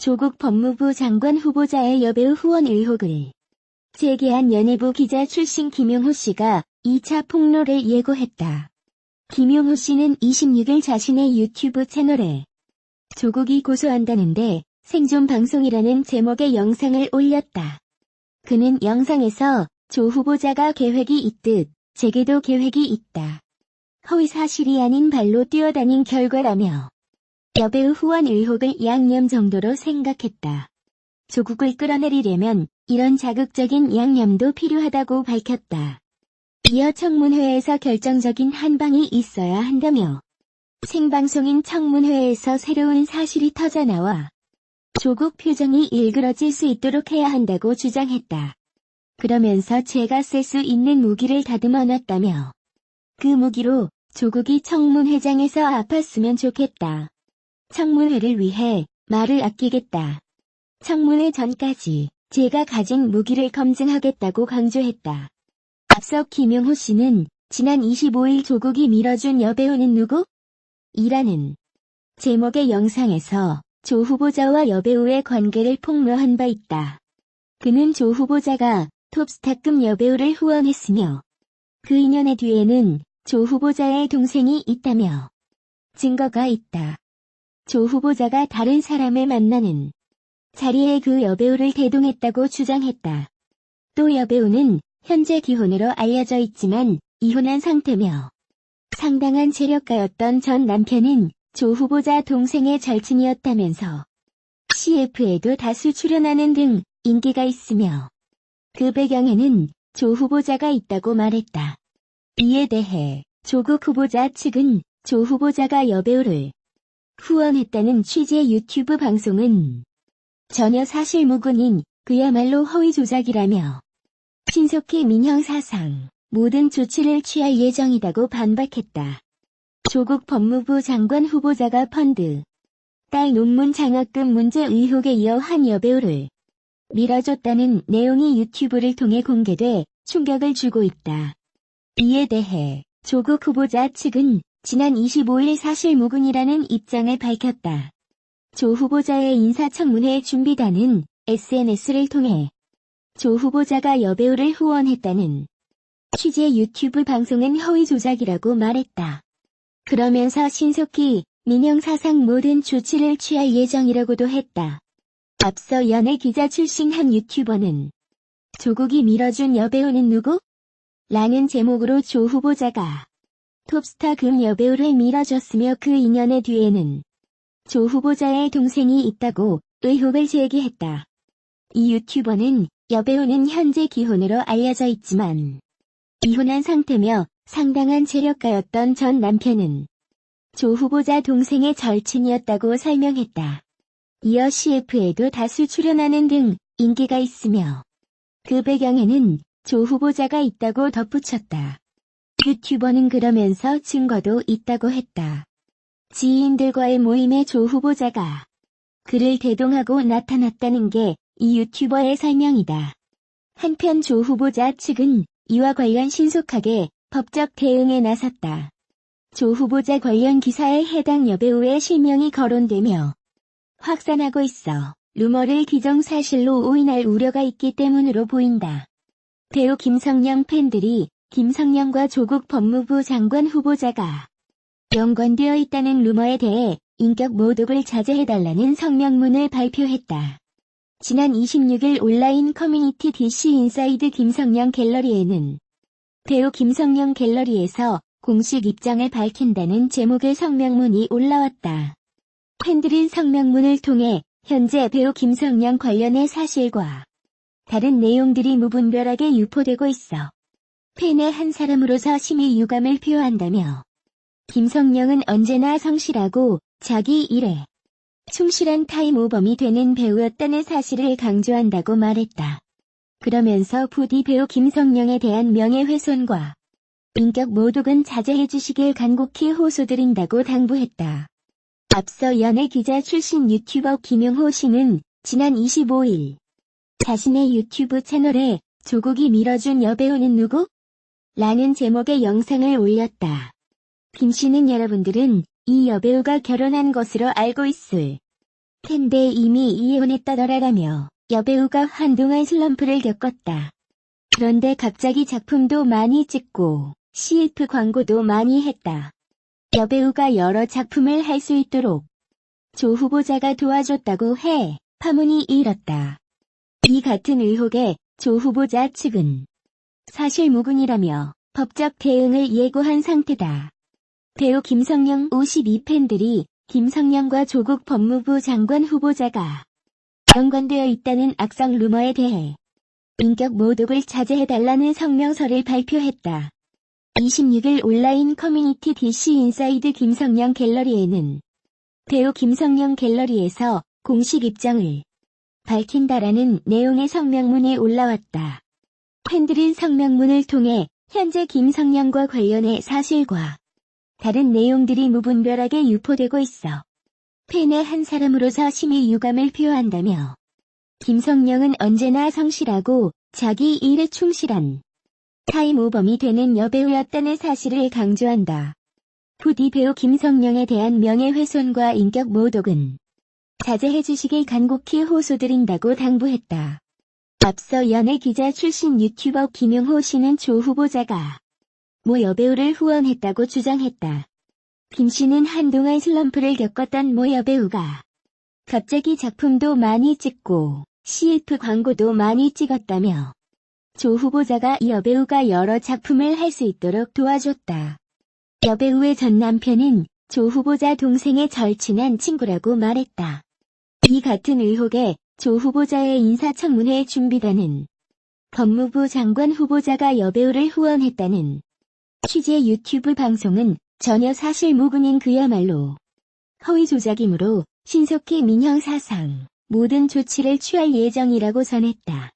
조국 법무부 장관 후보자의 여배우 후원 의혹을 제기한 연예부 기자 출신 김용호 씨가 2차 폭로를 예고했다. 김용호 씨는 26일 자신의 유튜브 채널에 조국이 고소한다는데 생존 방송이라는 제목의 영상을 올렸다. 그는 영상에서 조 후보자가 계획이 있듯 제게도 계획이 있다. 허위 사실이 아닌 발로 뛰어다닌 결과라며 여배우 후원 의혹을 양념 정도로 생각했다. 조국을 끌어내리려면 이런 자극적인 양념도 필요하다고 밝혔다. 이어 청문회에서 결정적인 한방이 있어야 한다며 생방송인 청문회에서 새로운 사실이 터져나와 조국 표정이 일그러질 수 있도록 해야 한다고 주장했다. 그러면서 제가 쓸 수 있는 무기를 다듬어 놨다며 그 무기로 조국이 청문회장에서 아팠으면 좋겠다. 청문회를 위해 말을 아끼겠다. 청문회 전까지 제가 가진 무기를 검증하겠다고 강조했다. 앞서 김용호 씨는 지난 25일 조국이 밀어준 여배우는 누구? 이라는 제목의 영상에서 조 후보자와 여배우의 관계를 폭로한 바 있다. 그는 조 후보자가 톱스타급 여배우를 후원했으며 그 인연의 뒤에는 조 후보자의 동생이 있다며 증거가 있다. 조 후보자가 다른 사람을 만나는 자리에 그 여배우를 대동했다고 주장했다. 또 여배우는 현재 기혼으로 알려져 있지만 이혼한 상태며 상당한 재력가였던 전 남편은 조 후보자 동생의 절친이었다면서 CF에도 다수 출연하는 등 인기가 있으며 그 배경에는 조 후보자가 있다고 말했다. 이에 대해 조국 후보자 측은 조 후보자가 여배우를 후원했다는 취지의 유튜브 방송은 전혀 사실무근인 그야말로 허위 조작이라며 신속히 민형사상 모든 조치를 취할 예정이라고 반박했다. 조국 법무부 장관 후보자가 펀드, 딸 논문 장학금 문제 의혹에 이어 한 여배우를 밀어줬다는 내용이 유튜브를 통해 공개돼 충격을 주고 있다. 이에 대해 조국 후보자 측은 지난 25일 사실무근이라는 입장을 밝혔다. 조 후보자의 인사청문회 준비단은 SNS를 통해 조 후보자가 여배우를 후원했다는 취지의 유튜브 방송은 허위 조작이라고 말했다. 그러면서 신속히 민형사상 모든 조치를 취할 예정이라고도 했다. 앞서 연예 기자 출신 한 유튜버는 조국이 밀어준 여배우는 누구? 라는 제목으로 조 후보자가 톱스타급 여배우를 밀어줬으며 그 인연의 뒤에는 조 후보자의 동생이 있다고 의혹을 제기했다. 이 유튜버는 여배우는 현재 기혼으로 알려져 있지만 이혼한 상태며 상당한 재력가였던 전 남편은 조 후보자 동생의 절친이었다고 설명했다. 이어 CF에도 다수 출연하는 등 인기가 있으며 그 배경에는 조 후보자가 있다고 덧붙였다. 유튜버는 그러면서 증거도 있다고 했다. 지인들과의 모임에 조 후보자가 그를 대동하고 나타났다는 게 이 유튜버의 설명이다. 한편 조 후보자 측은 이와 관련 신속하게 법적 대응에 나섰다. 조 후보자 관련 기사에 해당 여배우의 실명이 거론되며 확산하고 있어 루머를 기정사실로 오인할 우려가 있기 때문으로 보인다. 배우 김성령 팬들이 김성령과 조국 법무부 장관 후보자가 연관되어 있다는 루머에 대해 인격 모독을 자제해달라는 성명문을 발표했다. 지난 26일 온라인 커뮤니티 DC 인사이드 김성령 갤러리에는 배우 김성령 갤러리에서 공식 입장을 밝힌다는 제목의 성명문이 올라왔다. 팬들은 성명문을 통해 현재 배우 김성령 관련의 사실과 다른 내용들이 무분별하게 유포되고 있어 팬의 한 사람으로서 심히 유감을 표한다며 김성령은 언제나 성실하고 자기 일에 충실한 타임오범이 되는 배우였다는 사실을 강조한다고 말했다. 그러면서 부디 배우 김성령에 대한 명예훼손과 인격 모독은 자제해 주시길 간곡히 호소드린다고 당부했다. 앞서 연예 기자 출신 유튜버 김용호 씨는 지난 25일 자신의 유튜브 채널에 조국이 밀어준 여배우는 누구? 라는 제목의 영상을 올렸다. 김 씨는 여러분들은 이 여배우가 결혼한 것으로 알고 있을 텐데 이미 이혼했다더라라며 여배우가 한동안 슬럼프를 겪었다. 그런데 갑자기 작품도 많이 찍고 CF 광고도 많이 했다. 여배우가 여러 작품을 할 수 있도록 조 후보자가 도와줬다고 해 파문이 일었다. 이 같은 의혹에 조 후보자 측은 사실무근이라며 법적 대응을 예고한 상태다. 배우 김성령 52팬들이 김성령과 조국 법무부 장관 후보자가 연관되어 있다는 악성 루머에 대해 인격 모독을 자제해달라는 성명서를 발표했다. 26일 온라인 커뮤니티 DC 인사이드 김성령 갤러리에는 배우 김성령 갤러리에서 공식 입장을 밝힌다라는 내용의 성명문이 올라왔다. 팬들은 성명문을 통해 현재 김성령과 관련해 사실과 다른 내용들이 무분별하게 유포되고 있어 팬의 한 사람으로서 심히 유감을 표한다며 김성령은 언제나 성실하고 자기 일에 충실한 타임오범이 되는 여배우였다는 사실을 강조한다. 부디 배우 김성령에 대한 명예훼손과 인격 모독은 자제해주시길 간곡히 호소드린다고 당부했다. 앞서 연예기자 출신 유튜버 김용호 씨는 조 후보자가 모 여배우를 후원했다고 주장했다. 김 씨는 한동안 슬럼프를 겪었던 모 여배우가 갑자기 작품도 많이 찍고 CF 광고도 많이 찍었다며 조 후보자가 이 여배우가 여러 작품을 할 수 있도록 도와줬다. 여배우의 전 남편은 조 후보자 동생의 절친한 친구라고 말했다. 이 같은 의혹에 조 후보자의 인사청문회 준비단은 법무부 장관 후보자가 여배우를 후원했다는 취재 유튜브 방송은 전혀 사실무근인 그야말로 허위 조작이므로 신속히 민형사상 모든 조치를 취할 예정이라고 전했다.